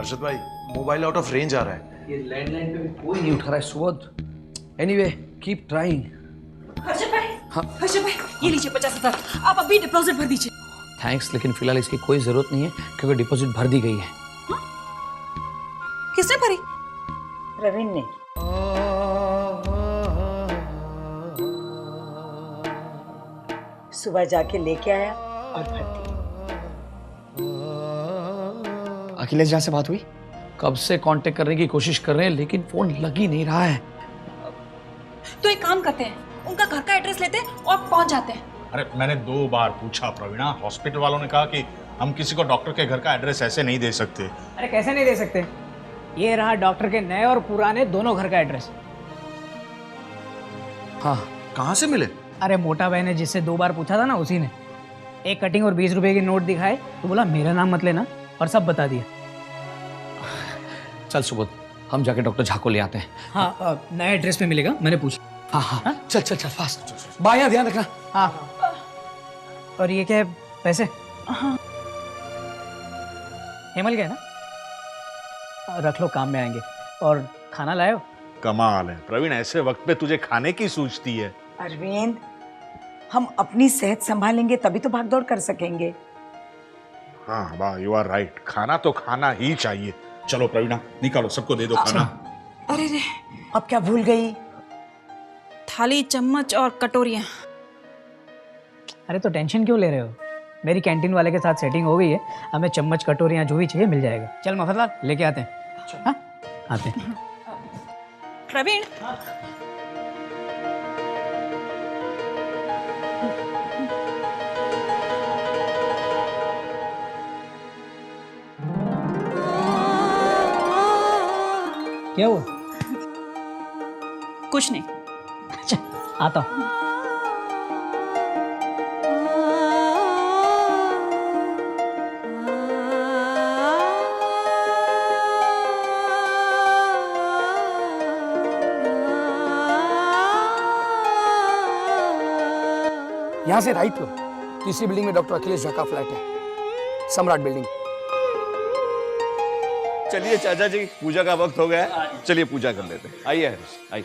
हर्षद भाई, mobile out of range आ रहा है। ये लैंडलाइन पे भी कोई नहीं उठा रहा है Subodh. Anyway keep trying. Harshad भाई, हाँ। हर्षद भाई, ये लीजिए 50,000, आप अभी डिपॉजिट भर दीजिए। थैंक्स, लेकिन फिलहाल इसकी कोई जरूरत नहीं है क्योंकि डिपॉजिट भर दी गई है। किसने भरी? प्रवीण ने। सुबह जाके लेके आया और भर दी। अखिलेश जहाँ से बात हुई? कब से कांटेक्ट करने की कोशिश कर रहे हैं लेकिन फोन लग ही नहीं रहा है। तो एक काम करते हैं, उनका घर का एड्रेस लेते हैं और पहुंच जाते हैं। अरे मैंने 2 बार पूछा प्रवीणा, हॉस्पिटल वालों ने कहा कि हम किसी को डॉक्टर के घर का एड्रेस ऐसे नहीं दे सकते। अरे कैसे नहीं दे सकते? ये रहा डॉक्टर के नए और पुराने दोनों घर का एड्रेस। हाँ, कहाँ से मिले? अरे मोटा भाई ने जिससे 2 बार पूछा था ना, उसी ने एक कटिंग और 20 रुपए की नोट दिखाए तो बोला मेरा नाम मत लेना और सब बता दिया। चल सुबोध, हम जाके डॉक्टर झा को ले आते हैं। हाँ, नए एड्रेस पे मिलेगा, मैंने पूछा। हाँ हाँ, चल चल चल फास्ट। बाया ध्यान रखना। हाँ, और ये क्या है, पैसे? हाँ। हेमल गए ना? रख लो, काम में आएंगे। और खाना लाए हो? कमाल है प्रवीण, ऐसे वक्त पे तुझे खाने की सूझती है। अरविंद, हम अपनी सेहत संभालेंगे तभी तो भागदौड़ कर सकेंगे। हाँ वाह, यू आर राइट, खाना तो खाना ही चाहिए। चलो प्रवीणा, निकालो, सबको दे दो खाना। अरे रे, अब क्या भूल गई? थाली, चम्मच और कटोरियां। अरे तो टेंशन क्यों ले रहे हो? मेरी कैंटीन वाले के साथ सेटिंग हो गई है, हमें चम्मच कटोरियां जो भी चाहिए मिल जाएगा। चल मफतलाल, लेके आते हैं। हाँ, आते हैं। प्रवीण, क्या हुआ? कुछ नहीं। अच्छा, आता हूँ। यहाँ से राइट लो, तीसरी बिल्डिंग में डॉक्टर अखिलेश झा का फ्लैट है, सम्राट बिल्डिंग। चलिए चाचा जी, पूजा का वक्त हो गया है, चलिए पूजा कर लेते हैं। आइए हरीश, आइए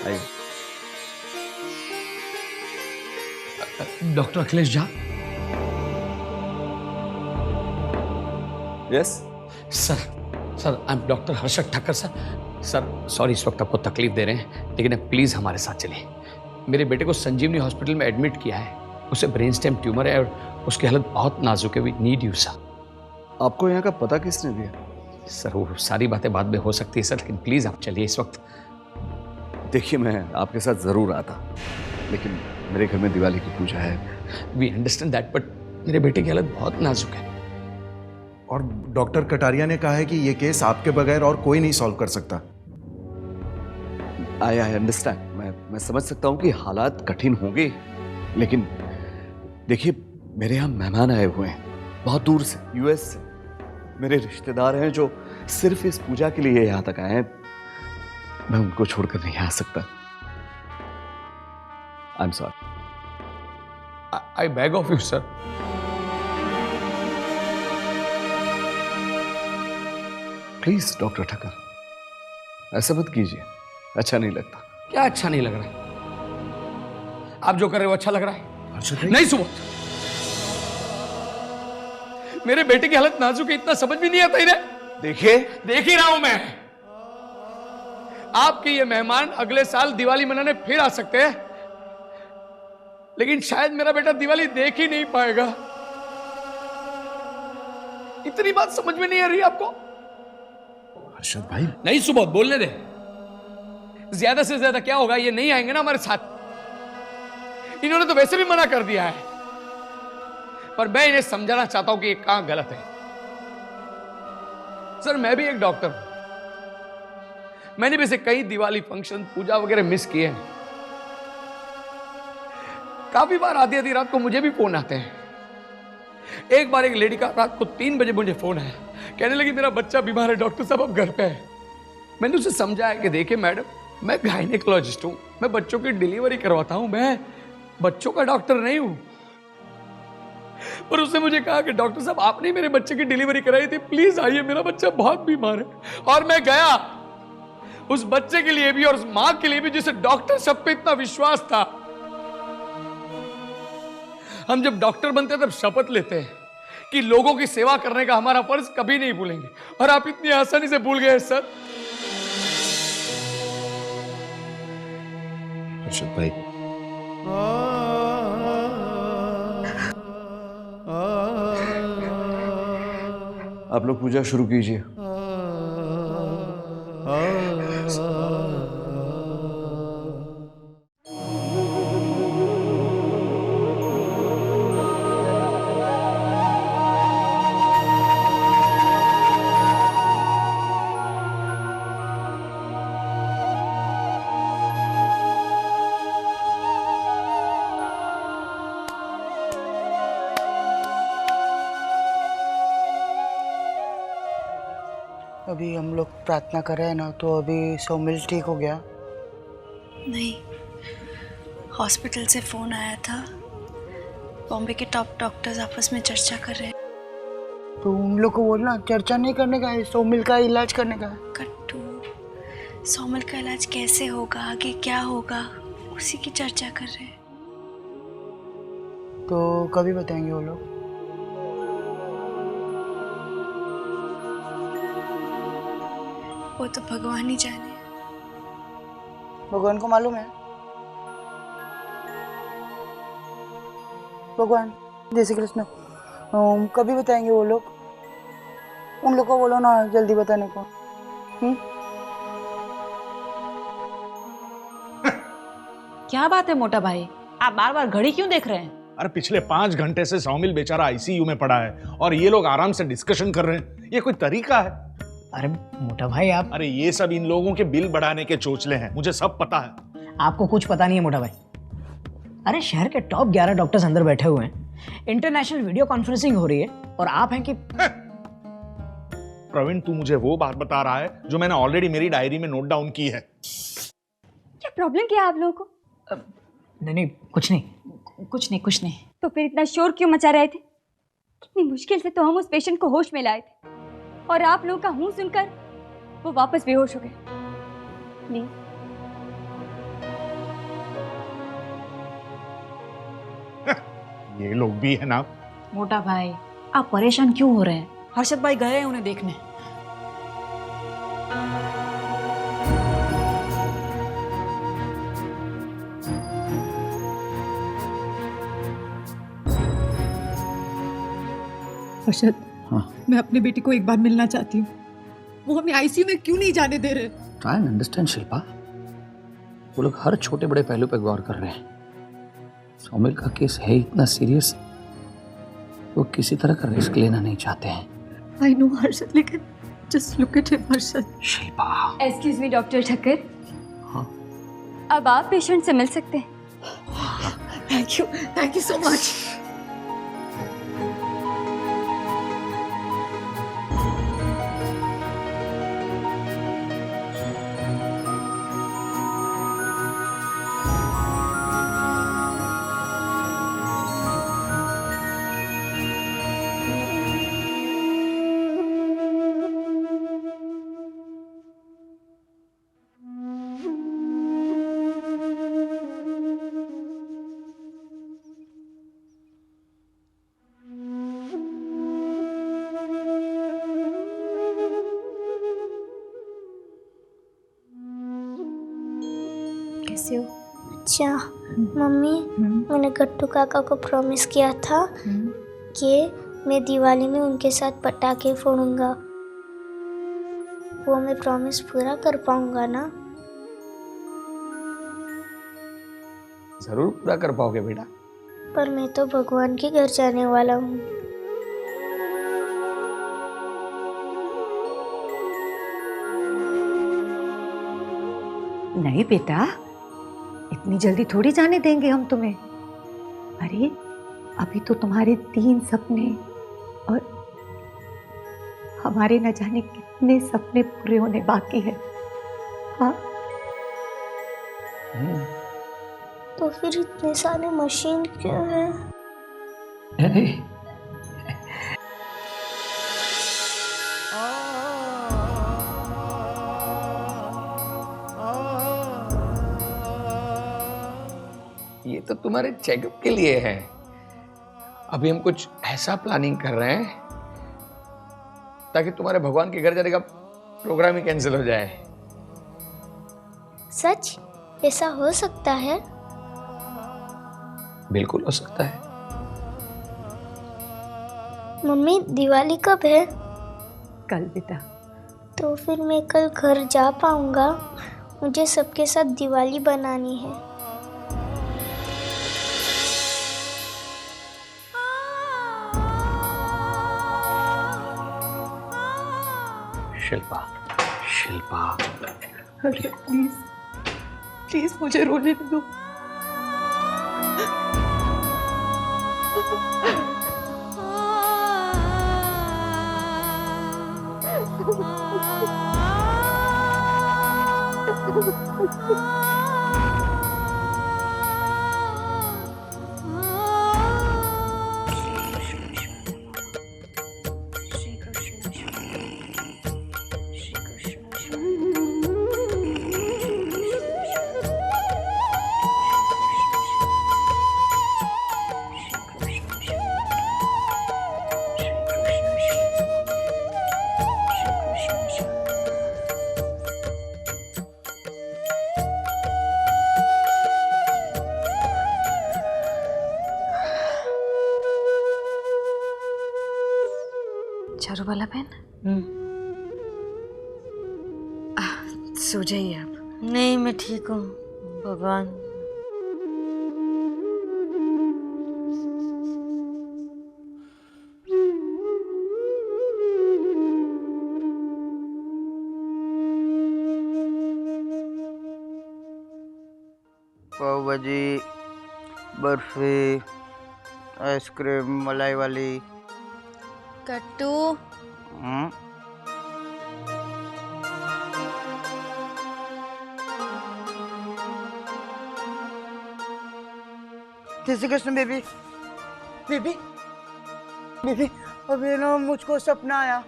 आइए। Doctor Akhilesh Jha. Yes sir I am doctor Harshad Thakkar sir sorry इस वक्त आपको तकलीफ दे रहे हैं, लेकिन आप प्लीज हमारे साथ चलिए। मेरे बेटे को संजीवनी हॉस्पिटल में एडमिट किया है, उसे ब्रेन स्टेम ट्यूमर है और उसकी हालत बहुत नाजुक है। We need you sir. आपको यहाँ का पता किसने दिया? सर वो सारी बातें बाद में हो सकती है सर, लेकिन प्लीज आप चलिए इस वक्त। देखिए मैं आपके साथ जरूर आता, लेकिन मेरे घर में दिवाली की पूजा है। वी अंडरस्टैंड दैट, बट मेरे बेटे की हालत बहुत नाजुक है। और डॉक्टर कटारिया ने कहा है कि ये केस आपके बगैर और कोई नहीं सॉल्व कर सकता। आई अंडरस्टैंड, मैं समझ सकता हूँ कि हालात कठिन होंगे, लेकिन देखिए मेरे यहाँ मेहमान आए हुए हैं बहुत दूर से, यूएस से। मेरे रिश्तेदार हैं जो सिर्फ इस पूजा के लिए यहाँ तक आए हैं। मैं उनको छोड़कर नहीं आ सकता। I am sorry. I beg of you sir. Please doctor Thakkar, ऐसा मत कीजिए, अच्छा नहीं लगता। क्या अच्छा नहीं लग रहा है? आप जो कर रहे हो अच्छा लग रहा है? नहीं सुबोध, मेरे बेटे की हालत नाजुक है, इतना समझ भी नहीं आता इन्हें। देखिए, देख ही रहा हूं मैं। आपके ये मेहमान अगले साल दिवाली मनाने फिर आ सकते हैं, लेकिन शायद मेरा बेटा दिवाली देख ही नहीं पाएगा। इतनी बात समझ में नहीं आ रही आपको? हर्षद भाई, नहीं सुबोध, बोलने दे। ज्यादा से ज्यादा क्या होगा, ये नहीं आएंगे ना हमारे साथ। इन्होंने तो वैसे भी मना कर दिया है, पर मैं इन्हें समझाना चाहता हूं कि ये कहां गलत है। सर मैं भी एक डॉक्टर हूं, मैंने भी ऐसे कई दिवाली फंक्शन, पूजा वगैरह मिस किए हैं। काफी बार आधी आधी रात को मुझे भी फोन आते हैं। एक बार एक लेडी का रात को 3 बजे मुझे फोन आया, कहने लगी मेरा बच्चा बीमार है, डॉक्टर साहब अब घर पे है। मैंने उसे समझाया कि देखिए मैडम, मैं गायनेकोलॉजिस्ट हूं, मैं बच्चों की डिलीवरी करवाता हूं, मैं बच्चों का डॉक्टर नहीं हूं। पर उसने मुझे कहा कि डॉक्टर साहब आपने मेरे बच्चे की डिलीवरी कराई थी, प्लीज आइए, मेरा बच्चा बहुत बीमार है। और मैं गया उस बच्चे के लिए भी और उस मां के लिए भी जिसे डॉक्टर सब पे इतना विश्वास था। हम जब डॉक्टर बनते हैं तब शपथ लेते हैं कि लोगों की सेवा करने का हमारा फर्ज कभी नहीं भूलेंगे, और आप इतनी आसानी से भूल गए सर। हर्षद भाई, आप लोग पूजा शुरू कीजिए। अभी हम लोग प्रार्थना कर रहे हैं ना, तो अभी सौमिल ठीक हो गया? नहीं, हॉस्पिटल से फ़ोन आया था, बॉम्बे के टॉप डॉक्टर्स आपस में चर्चा कर रहे हैं। तो उन लोग को बोलना चर्चा नहीं करने का है, सौमिल का इलाज करने का है। कट्टू, सौमिल का इलाज कैसे होगा, आगे क्या होगा, उसी की चर्चा कर रहे हैं। तो कभी बताएंगे वो लोग? वो तो भगवान ही जाने। भगवान को मालूम है? भगवान जय श्री कृष्ण। कभी बताएंगे वो लोग? उन लोग को बोलो ना जल्दी बताने को। क्या बात है मोटा भाई, आप बार बार घड़ी क्यों देख रहे हैं? अरे पिछले 5 घंटे से सौमिल बेचारा आईसीयू में पड़ा है और ये लोग आराम से डिस्कशन कर रहे हैं। ये कोई तरीका है? अरे मोटा भाई आप, अरे ये सब इन लोगों के बिल बढ़ाने के चोचले हैं, मुझे सब पता है। आपको कुछ पता नहीं है मोटा भाई। अरे शहर के टॉप 11 डॉक्टर्स अंदर बैठे हुए हैं, इंटरनेशनल वीडियो कॉन्फ्रेंसिंग हो रही है, और आप हैं कि प्रवीण, तू मुझे वो बात बता रहा है जो मैंने ऑलरेडी मेरी डायरी में नोट डाउन की है। क्या प्रॉब्लम क्या है आप लोगों को? नहीं कुछ नहीं। कुछ नहीं। तो फिर इतना शोर क्यों मचा रहे थे? कितनी मुश्किल से तो हम उस पेशेंट को होश में लाए थे, और आप लोगों का हूं सुनकर वो वापस बेहोश हो गए। प्लीज ये लोग भी है ना। मोटा भाई, आप परेशान क्यों हो रहे हैं? हर्षद भाई गए हैं उन्हें देखने। हर्षद, मैं अपने बेटे को एक बार मिलना चाहती हूँ। वो हमें आईसीयू में क्यों नहीं जाने दे रहे? ट्राई एंड अंडरस्टैंड शिल्पा, वो लोग हर छोटे बड़े पहलू पर गौर कर रहे हैं। सौमिल का केस है इतना सीरियस, वो किसी तरह का रिस्क लेना नहीं चाहते हैं। आई नो हर्षद, लेकिन just look at him Harshad. Shilpa, excuse me doctor Thakkar, हाँ, अब आप पेशेंट से मिल सकते हैं। Thank you so much. कैसे हो? अच्छा मम्मी, मैंने गट्टू काका को प्रॉमिस किया था कि मैं दिवाली में उनके साथ पटाखे फोड़ूंगा। वो मैं प्रॉमिस पूरा कर पाऊंगा ना? जरूर पूरा कर पाओगे बेटा। पर मैं तो भगवान के घर जाने वाला हूँ। नहीं बेटा, इतनी जल्दी थोड़ी जाने देंगे हम तुम्हें। अरे अभी तो तुम्हारे 3 सपने और हमारे न जाने कितने सपने पूरे होने बाकी है। हाँ, तो फिर इतने सारे मशीन क्यों हैं? अरे ये तो तुम्हारे चेकअप के लिए है। अभी हम कुछ ऐसा प्लानिंग कर रहे हैं ताकि तुम्हारे भगवान के घर जाने का प्रोग्राम ही कैंसिल हो जाए। सच? ऐसा हो सकता है? बिल्कुल हो सकता है। मम्मी दिवाली कब है? कल बेटा। तो फिर मैं कल घर जा पाऊंगा? मुझे सबके साथ दिवाली बनानी है। शिल्पा, शिल्पा, प्लीज प्लीज मुझे रोने दो। चारू वाला बहन, सो जाइए आप। नहीं, मैं ठीक हूँ भगवान। पाव भाजी, बर्फी, आइसक्रीम, मलाई वाली। कट्टू जय Shri Krishna baby. Baby baby, अभी ना मुझको सपना आया।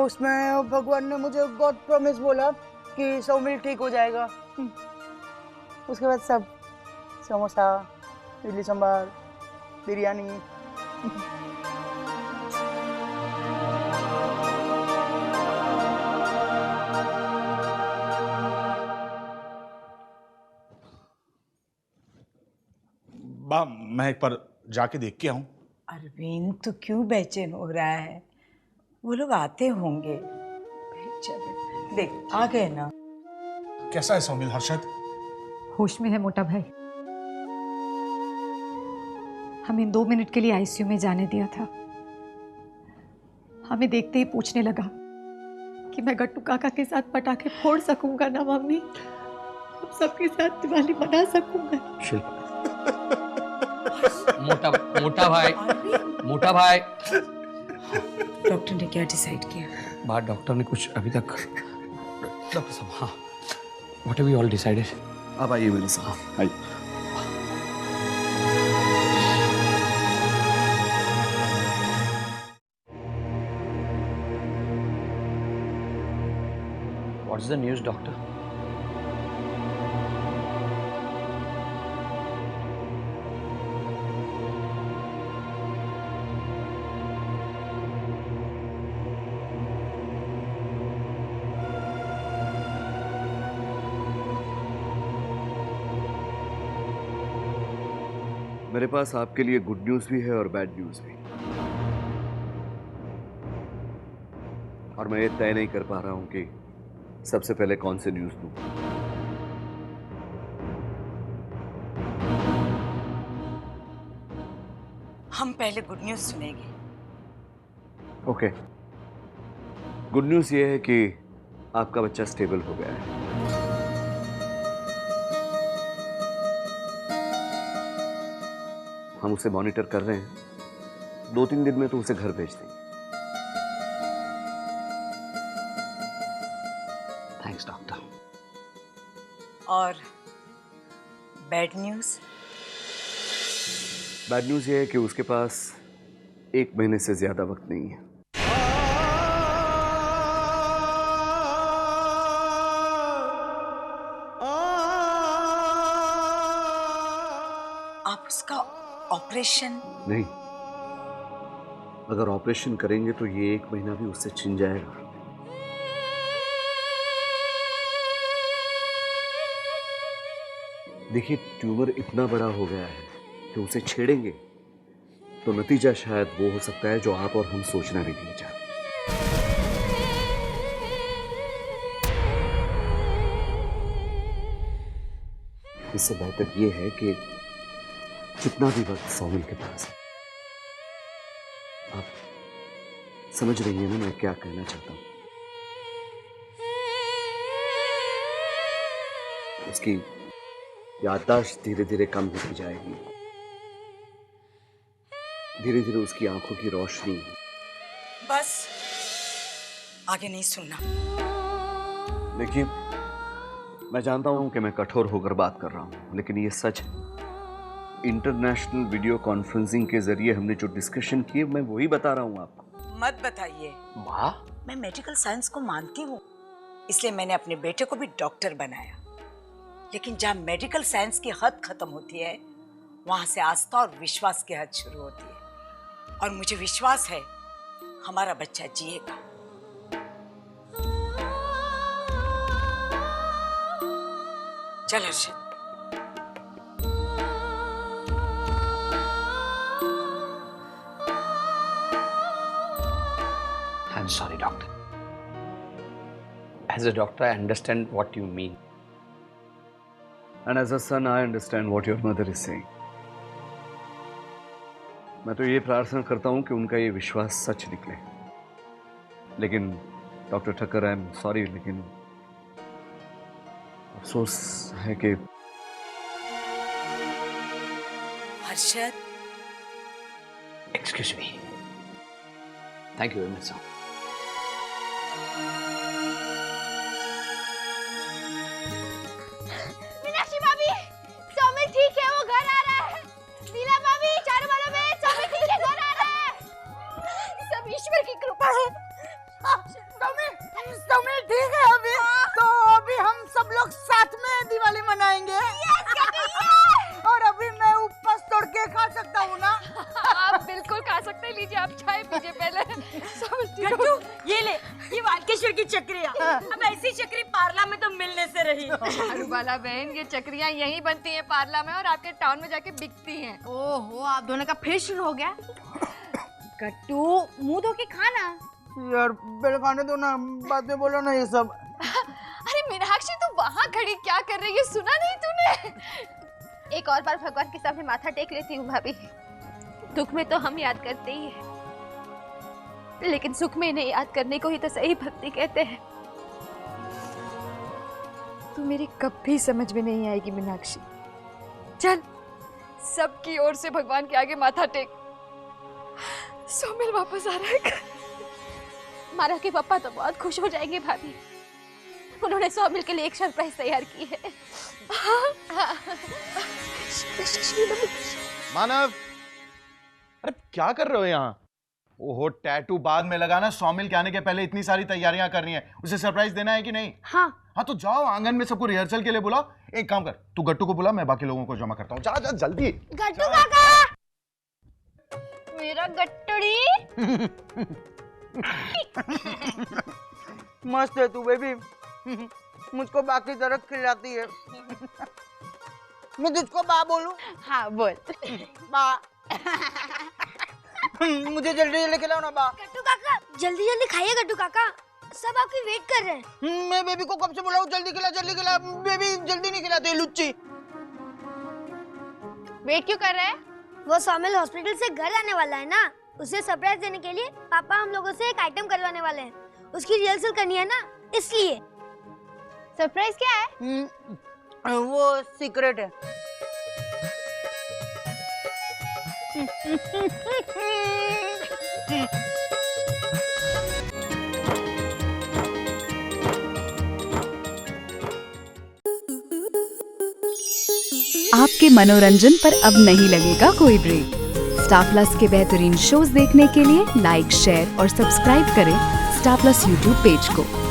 उसमें भगवान ने मुझे गॉड प्रॉमिस बोला कि सौमिल ठीक हो जाएगा। उसके बाद सब समोसा, इडली सांभर, बिरयानी। बा मैं एक बार जाके देख के आऊं। अरविंद तो क्यों बेचैन हो रहा है? वो लोग आते होंगे। चल देख, आ गए ना। कैसा है सौमिल? हर्षद होश में है मोटा भाई। हमें 2 मिनट के लिए आईसीयू में जाने दिया था। हमें देखते ही पूछने लगा कि मैं गट्टू काका के साथ पटाखे फोड़ सकूंगा ना मम्मी? हम सबके साथ दिवाली मना सकूंगा? शिल्पा, मोटा भाई, मोटा भाई। डॉक्टर ने क्या डिसाइड किया? बात डॉक्टर ने कुछ अभी तक, डॉक्टर साहब, हाँ, what have you all decided? आप आइए मेरे साथ, आइए। What's the news, doctor? मेरे पास आपके लिए गुड न्यूज़ भी है और बैड न्यूज़ भी, और मैं ये तय नहीं कर पा रहा हूं कि सबसे पहले कौन से न्यूज़ दूं। हम पहले गुड न्यूज़ सुनेंगे। ओके, गुड न्यूज़ ये है कि आपका बच्चा स्टेबल हो गया है। हम उसे मॉनिटर कर रहे हैं, 2-3 दिन में तो उसे घर भेज देंगे। Thanks doctor. और बैड न्यूज़? बैड न्यूज़ ये है कि उसके पास 1 महीने से ज़्यादा वक्त नहीं है। आप उसका ऑपरेशन? नहीं, अगर ऑपरेशन करेंगे तो ये 1 महीना भी उससे छिन जाएगा। देखिए, ट्यूमर इतना बड़ा हो गया है कि उसे छेड़ेंगे तो नतीजा शायद वो हो सकता है जो आप और हम सोचना भी नहीं चाहते। इससे बेहतर ये है कि जितना भी वक्त सौमिल के पास है, आप समझ रही हैं ना मैं क्या कहना चाहता हूं। उसकी याददाश्त धीरे धीरे कम होती जाएगी, धीरे धीरे उसकी आंखों की रोशनी। बस आगे नहीं सुनना। देखिए, मैं जानता हूं कि मैं कठोर होकर बात कर रहा हूं, लेकिन ये सच है। इंटरनेशनल वीडियो कॉन्फ्रेंसिंग के जरिए हमने जो डिस्कशन किए, मैं वही बता रहा हूं आपको। मत बताइए। माँ, मैं मेडिकल साइंस को मानती हूँ, इसलिए मैंने अपने बेटे को भी डॉक्टर बनाया। लेकिन जहाँ मेडिकल साइंस की हद खत्म होती है, वहाँ से आस्था और विश्वास की हद शुरू होती है। और मुझे विश्वास है हमारा बच्चा जिएगा। चल Harshad. I'm sorry, doctor. As a doctor, I understand what you mean. And as a son, I understand what your mother is saying. मैं तो ये प्रार्थना करता हूं कि उनका ये विश्वास सच निकले। लेकिन doctor Thakkar, I am sorry, लेकिन अफसोस है कि Harshad. Excuse me. Thank you very much, sir. Meenakshi भाभी, सौमिल ठीक है, वो घर आ रहा है। नीला भाभी, चारों बड़ों में सौमिल ठीक है, घर आ रहा है। सब ईश्वर की कृपा है। सौमिल ठीक है अभी। तो अभी हम सब लोग साथ में दिवाली मनाएंगे। और अभी मैं उपवास तोड़ के खा सकता हूँ ना? आप बिल्कुल खा सकते हैं। लीजिए, आप चाय पीजिए पहले। गट्टू, ये ले, ये वालकेश्वर की चक्रियाँ। अब ऐसी चक्री पार्ला में तो मिलने से रही। अरुबाला बहन, ये चक्रियाँ यहीं बनती हैं पार्ला में और आपके टाउन में जाके बिकती हैं। ओहो, आप दोनों का फिर शुरू हो गया। गट्टू, मुंह धो के खाना। यार पहले खाने दो ना, बाद में बोलो ना ये सब। अरे मीनाक्षी, तू वहाँ खड़ी क्या कर रही है? सुना नहीं तूने? एक और बार भगवान के सामने माथा टेक लेती हूँ भाभी। दुख में तो हम याद करते ही हैं, लेकिन सुख में इन्हें याद करने को ही तो सही भक्ति कहते हैं। तू मेरी कभी समझ में नहीं आएगी मीनाक्षी। चल, सबकी ओर से भगवान के आगे माथा टेक। सौमिल वापस आ रहा है। मारा के पापा तो बहुत खुश हो जाएंगे भाभी। उन्होंने सौमिल के लिए एक सरप्राइज तैयार की है। मानव, अरे क्या कर रहे हो यहाँ? ओहो, टैटू बाद में लगाना, सौमिल के आने के पहले इतनी सारी तैयारियां करनी है। उसे सरप्राइज देना है कि नहीं? हाँ तो जाओ, आंगन में सबको रिहर्सल के लिए बुलाओ। एक काम कर, तू गट्टू को बुला, मैं बाकी लोगों को जमा करता हूँ। जा जा जल्दी। गट्टू काका, मेरा गट्टड़ी। मस्त है तू बेबी। मुझको बाकी तरह खिलाती है। मैं तुझको बा बोलूं? हाँ बोल। बा। मुझे जल्दी जल्दी खिलाओ ना बा। गट्टू काका, जल्दी जल्दी खाइए गट्टू काका, सब आपकी वेट कर रहे हैं। मैं बेबी को कब से बुलाऊं? जल्दी खिला, जल्दी खिला। बेबी जल्दी नहीं खिलाती लुच्ची। वेट क्यों कर रहे हैं? वो सौमिल हॉस्पिटल से घर आने वाला है ना, उसे सरप्राइज देने के लिए पापा हम लोगों से एक आइटम करवाने वाले हैं। उसकी रिहर्सल करनी है ना, इसलिए। सरप्राइज क्या है? वो सीक्रेट है। आपके मनोरंजन पर अब नहीं लगेगा कोई ब्रेक। स्टार प्लस के बेहतरीन शोज देखने के लिए लाइक, शेयर और सब्सक्राइब करें स्टार प्लस यूट्यूब पेज को।